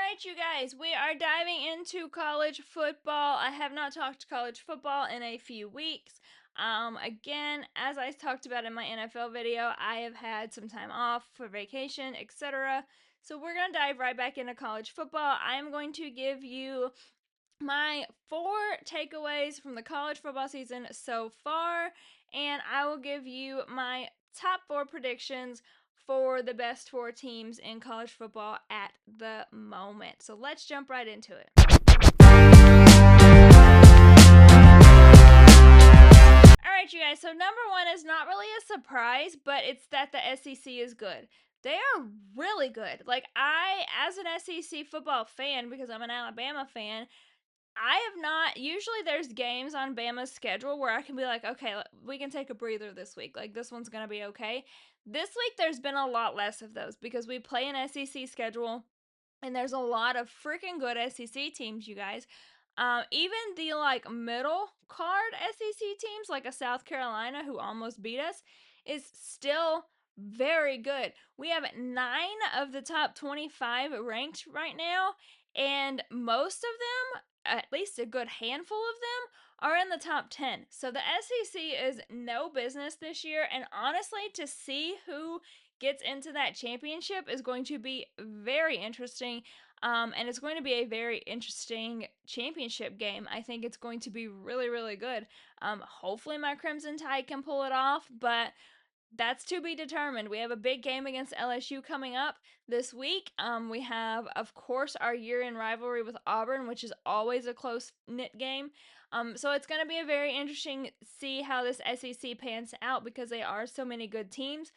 right, you guys, we are diving into college football. I have not talked college football in a few weeks. Again, as I talked about in my NFL video, I have had some time off for vacation, etc. So we're going to dive right back into college football. I am going to give you my 4 takeaways from the college football season so far, and I will give you my top 4 predictions for the best 4 teams in college football at the moment. So let's jump right into it. Alright, you guys, so number 1 is not really a surprise, but it's that the SEC is good. They are really good. Like, I, as an SEC football fan, because I'm an Alabama fan, I have not. Usually, there's games on Bama's schedule where I can be like, okay, we can take a breather this week. Like, this one's going to be okay. This week, there's been a lot less of those because we play an SEC schedule and there's a lot of freaking good SEC teams, you guys. Even the middle card SEC teams, like a South Carolina who almost beat us, is still very good. We have 9 of the top 25 ranked right now, and most of them, at least a good handful of them, are in the top 10. So the SEC is no business this year, and honestly, to see who gets into that championship is going to be very interesting. And it's going to be a very interesting championship game. I think it's going to be really, really good. Hopefully, my Crimson Tide can pull it off, but that's to be determined. We have a big game against LSU coming up this week. We have, of course, our year-end rivalry with Auburn, which is always a close-knit game. So it's going to be a very interesting see how this SEC pans out because they are so many good teams.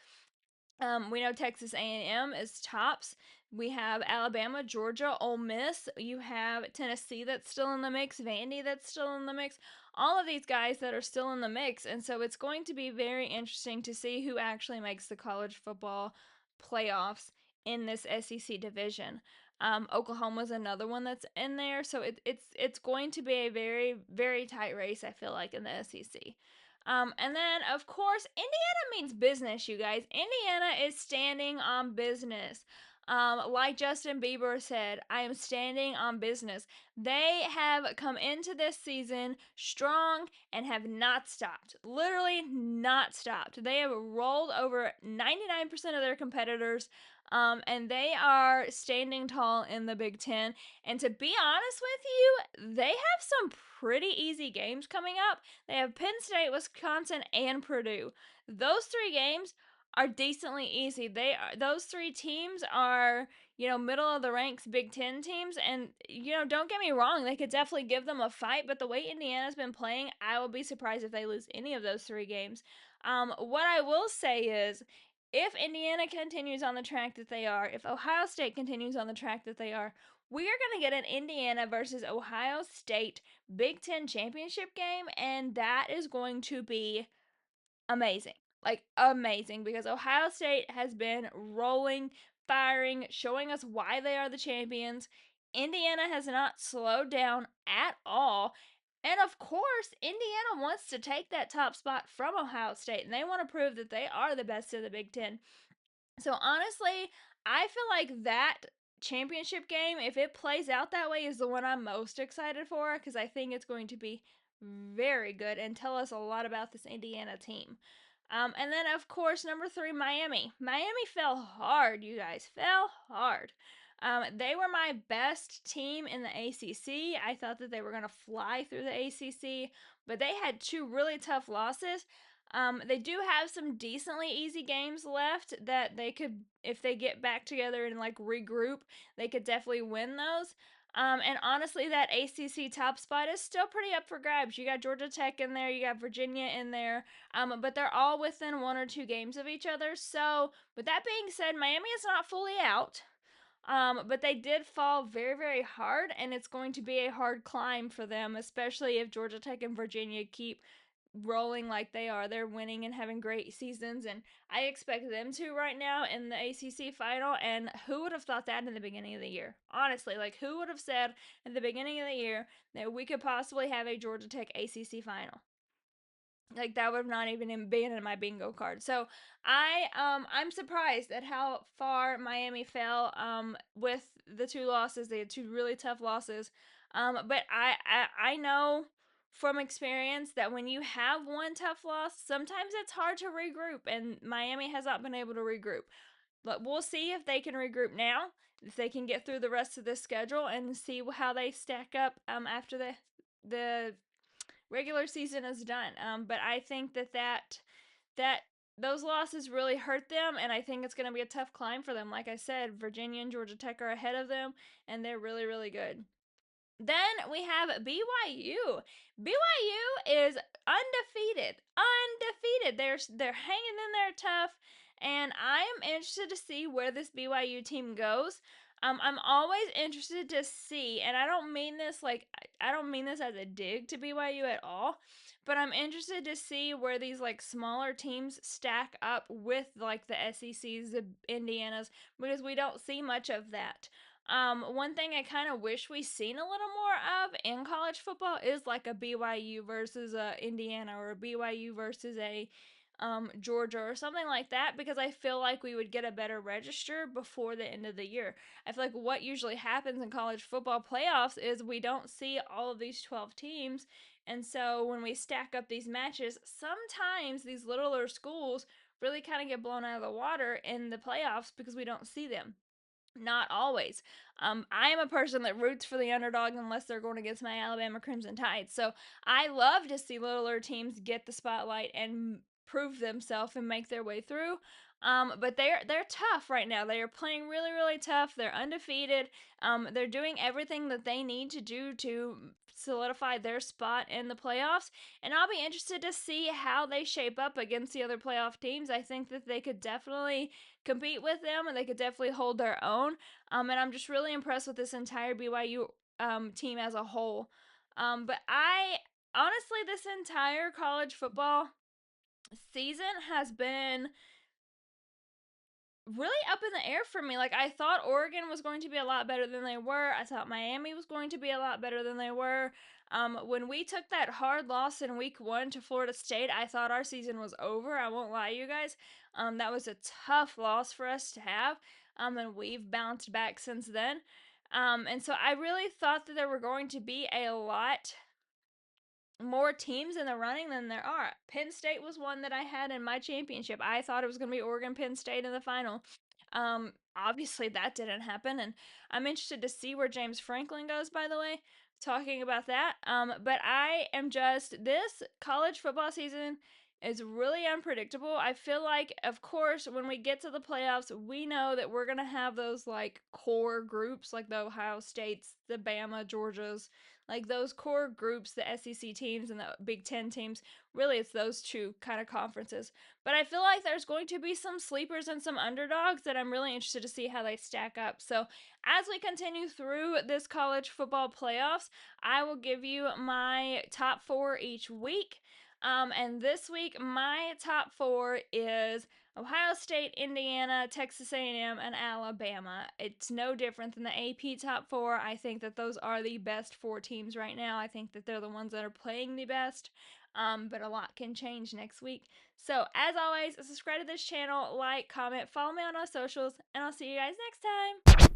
We know Texas A&M is tops. We have Alabama, Georgia, Ole Miss. You have Tennessee that's still in the mix, Vandy that's still in the mix. All of these guys that are still in the mix, and so it's going to be very interesting to see who actually makes the college football playoffs in this SEC division. Oklahoma's another one that's in there, so it's going to be a very very tight race. I feel like in the SEC. And then, of course, Indiana means business, you guys. Indiana is standing on business. Like Justin Bieber said, I am standing on business. They have come into this season strong and have not stopped. Literally not stopped. They have rolled over 99% of their competitors, and they are standing tall in the Big Ten. And to be honest with you, they have some pretty easy games coming up. They have Penn State, Wisconsin, and Purdue. Those 3 games are decently easy. Those 3 teams are, middle of the ranks Big Ten teams, and don't get me wrong, they could definitely give them a fight. But the way Indiana's been playing, I will be surprised if they lose any of those 3 games. What I will say is, if Indiana continues on the track that they are, if Ohio State continues on the track that they are, we are going to get an Indiana versus Ohio State Big Ten championship game, and that is going to be amazing. Like, amazing, because Ohio State has been rolling, firing, showing us why they are the champions. Indiana has not slowed down at all. And of course, Indiana wants to take that top spot from Ohio State, and they want to prove that they are the best of the Big Ten. So honestly, I feel like that championship game, if it plays out that way, is the one I'm most excited for because I think it's going to be very good and tell us a lot about this Indiana team. And then, of course, number 3, Miami. Miami fell hard, you guys. Fell hard. They were my best team in the ACC. I thought that they were going to fly through the ACC, but they had 2 really tough losses. They do have some decently easy games left that they could, if they get back together and regroup, they could definitely win those. And honestly, that ACC top spot is still pretty up for grabs. You got Georgia Tech in there, you got Virginia in there, but they're all within 1 or 2 games of each other. So, with that being said, Miami is not fully out. But they did fall very, very hard, and it's going to be a hard climb for them, especially if Georgia Tech and Virginia keep rolling like they are. They're winning and having great seasons, and I expect them to right now in the ACC final. And who would have thought that in the beginning of the year? Honestly, who would have said at the beginning of the year that we could possibly have a Georgia Tech ACC final? Like that would have not even been in my bingo card. So I'm surprised at how far Miami fell with the two losses. They had two really tough losses. But I know from experience that when you have one tough loss, sometimes it's hard to regroup, and Miami has not been able to regroup. But we'll see if they can regroup now, if they can get through the rest of this schedule, and see how they stack up after the regular season is done. But I think that those losses really hurt them, and I think it's going to be a tough climb for them. Like I said, Virginia and Georgia Tech are ahead of them, and they're really, really good. Then we have BYU. BYU is undefeated. Undefeated. They're hanging in there tough, and I am interested to see where this BYU team goes. I'm always interested to see, and I don't mean this like I don't mean this as a dig to BYU at all, but I'm interested to see where these like smaller teams stack up with like the SECs, the Indianas, because we don't see much of that. One thing I kind of wish we seen a little more of in college football is like a BYU versus a Indiana, or a BYU versus a Georgia or something like that, because I feel like we would get a better register before the end of the year. I feel like what usually happens in college football playoffs is we don't see all of these 12 teams, and so when we stack up these matches, sometimes these littler schools really kind of get blown out of the water in the playoffs because we don't see them. Not always. I am a person that roots for the underdog unless they're going against my Alabama Crimson Tide. So I love to see littler teams get the spotlight and prove themselves and make their way through. But they're tough right now. They are playing really, really tough. They're undefeated. They're doing everything that they need to do to solidify their spot in the playoffs. And I'll be interested to see how they shape up against the other playoff teams. I think that they could definitely compete with them, and they could definitely hold their own. And I'm just really impressed with this entire BYU team as a whole. But I honestly, this entire college football season has been really up in the air for me. Like I thought Oregon was going to be a lot better than they were. I thought Miami was going to be a lot better than they were. When we took that hard loss in week 1 to Florida State, I thought our season was over. I won't lie, you guys. That was a tough loss for us to have. And we've bounced back since then. And so I really thought that there were going to be a lot more teams in the running than there are. Penn State was one that I had in my championship. I thought it was going to be Oregon Penn State in the final. Obviously that didn't happen, and I'm interested to see where James Franklin goes, by the way, talking about that. But I am just this college football season is really unpredictable. I feel like, of course, when we get to the playoffs, we know that we're gonna have those like core groups, like the Ohio States, the Bama, Georgias, like those core groups, the SEC teams and the Big Ten teams. Really, it's those two kind of conferences. But I feel like there's going to be some sleepers and some underdogs that I'm really interested to see how they stack up. So, as we continue through this college football playoffs, I will give you my top 4 each week. And this week, my top 4 is Ohio State, Indiana, Texas A&M, and Alabama. It's no different than the AP top 4. I think that those are the best 4 teams right now. I think that they're the ones that are playing the best. But a lot can change next week. So, as always, subscribe to this channel, like, comment, follow me on our socials, and I'll see you guys next time.